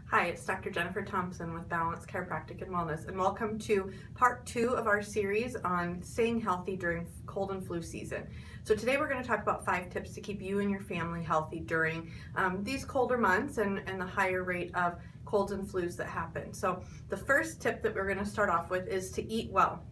Hi, it's Dr. Jennifer Thompson with Balance Chiropractic and Wellness, and welcome to part 2 of our series on staying healthy during cold and flu season. So today we're going to talk about 5 tips to keep you and your family healthy during these colder months and the higher rate of colds and flus that happen. So the first tip that we're going to start off with is to eat well.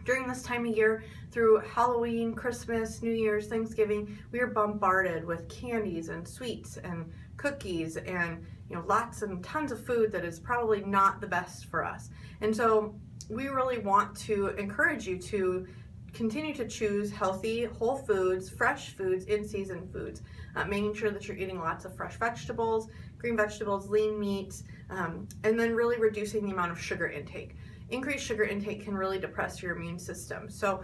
During this time of year, through Halloween, Christmas, New Year's, Thanksgiving, we are bombarded with candies and sweets and cookies and lots and tons of food that is probably not the best for us. And so we really want to encourage you to continue to choose healthy, whole foods, fresh foods, in-season foods, making sure that you're eating lots of fresh vegetables, green vegetables, lean meats, and then really reducing the amount of sugar intake. Increased sugar intake can really depress your immune system. So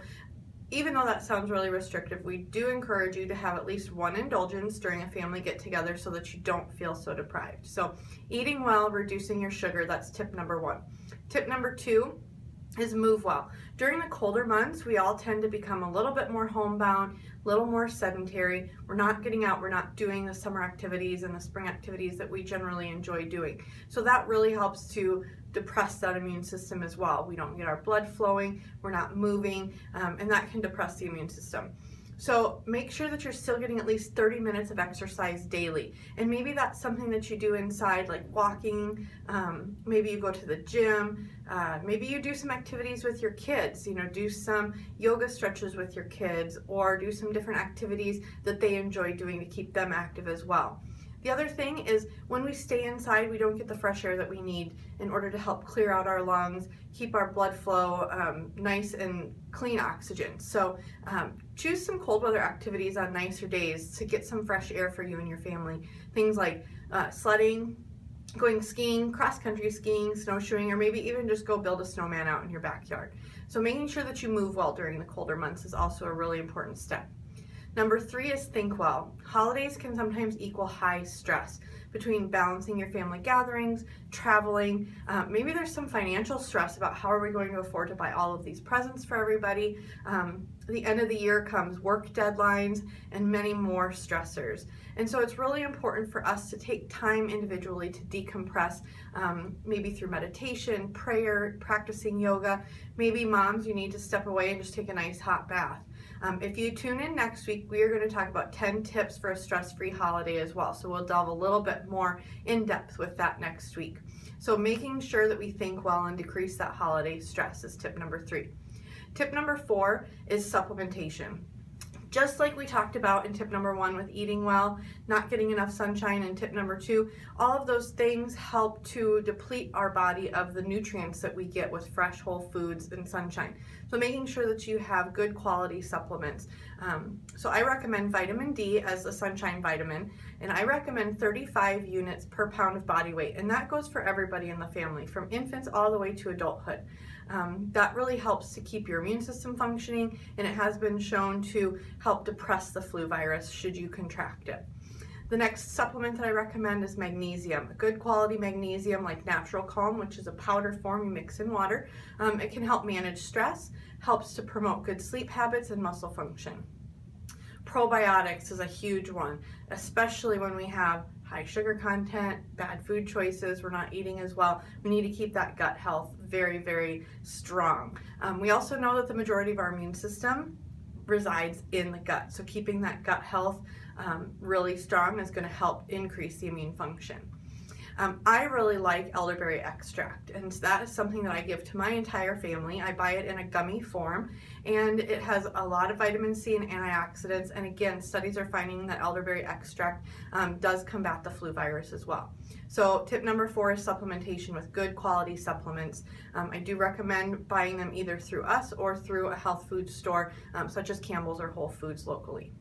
even though that sounds really restrictive, we do encourage you to have at least one indulgence during a family get-together so that you don't feel so deprived. So eating well, reducing your sugar, that's tip number 1. Tip number 2 is move well. During the colder months, we all tend to become a little bit more homebound, a little more sedentary. We're not getting out, we're not doing the summer activities and the spring activities that we generally enjoy doing. So that really helps to depress that immune system as well. We don't get our blood flowing, we're not moving, and that can depress the immune system. So make sure that you're still getting at least 30 minutes of exercise daily. And maybe that's something that you do inside, like walking, maybe you go to the gym, maybe you do some activities with your kids, do some yoga stretches with your kids, or do some different activities that they enjoy doing to keep them active as well. The other thing is when we stay inside, we don't get the fresh air that we need in order to help clear out our lungs, keep our blood flow nice and clean oxygen. So choose some cold weather activities on nicer days to get some fresh air for you and your family. Things like sledding, going skiing, cross-country skiing, snowshoeing, or maybe even just go build a snowman out in your backyard. So making sure that you move well during the colder months is also a really important step. Number 3 is think well. Holidays can sometimes equal high stress between balancing your family gatherings, traveling. Maybe there's some financial stress about how are we going to afford to buy all of these presents for everybody. The end of the year comes work deadlines and many more stressors. And so it's really important for us to take time individually to decompress, maybe through meditation, prayer, practicing yoga. Maybe moms, you need to step away and just take a nice hot bath. If you tune in next week, we are going to talk about 10 tips for a stress-free holiday as well. So we'll delve a little bit more in depth with that next week. So making sure that we think well and decrease that holiday stress is tip number 3. Tip number 4 is supplementation. Just like we talked about in tip number 1 with eating well, not getting enough sunshine, and tip number 2, all of those things help to deplete our body of the nutrients that we get with fresh whole foods and sunshine. So making sure that you have good quality supplements. So I recommend vitamin D as a sunshine vitamin, and I recommend 35 units per pound of body weight, and that goes for everybody in the family, from infants all the way to adulthood. That really helps to keep your immune system functioning, and it has been shown to help depress the flu virus should you contract it. The next supplement that I recommend is magnesium. A good quality magnesium like Natural Calm, which is a powder form you mix in water. It can help manage stress, helps to promote good sleep habits and muscle function. Probiotics is a huge one, especially when we have high sugar content, bad food choices, we're not eating as well. We need to keep that gut health very, very strong. We also know that the majority of our immune system resides in the gut. So keeping that gut health really strong is going to help increase the immune function. I really like elderberry extract, and that is something that I give to my entire family. I buy it in a gummy form, and it has a lot of vitamin C and antioxidants, and again, studies are finding that elderberry extract does combat the flu virus as well. So tip number 4 is supplementation with good quality supplements. I do recommend buying them either through us or through a health food store such as Campbell's or Whole Foods locally.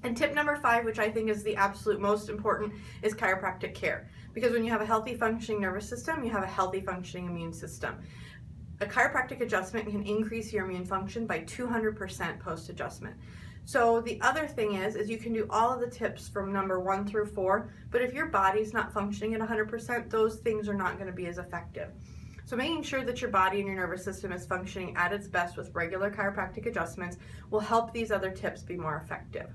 And tip number 5, which I think is the absolute most important, is chiropractic care. Because when you have a healthy functioning nervous system, you have a healthy functioning immune system. A chiropractic adjustment can increase your immune function by 200% post-adjustment. So the other thing is you can do all of the tips from number 1 through 4, but if your body's not functioning at 100%, those things are not going to be as effective. So making sure that your body and your nervous system is functioning at its best with regular chiropractic adjustments will help these other tips be more effective.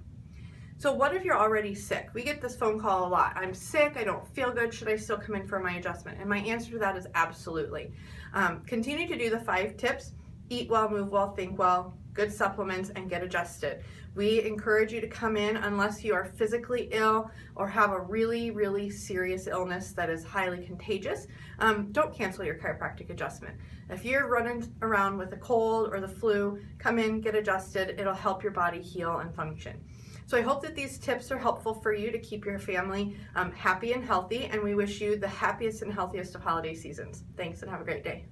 So what if you're already sick? We get this phone call a lot. I'm sick, I don't feel good, should I still come in for my adjustment? And my answer to that is absolutely. Continue to do the 5 tips: eat well, move well, think well, good supplements, and get adjusted. We encourage you to come in unless you are physically ill or have a really, really serious illness that is highly contagious. Don't cancel your chiropractic adjustment. If you're running around with a cold or the flu, come in, get adjusted. It'll help your body heal and function. So I hope that these tips are helpful for you to keep your family happy and healthy, and we wish you the happiest and healthiest of holiday seasons. Thanks, and have a great day.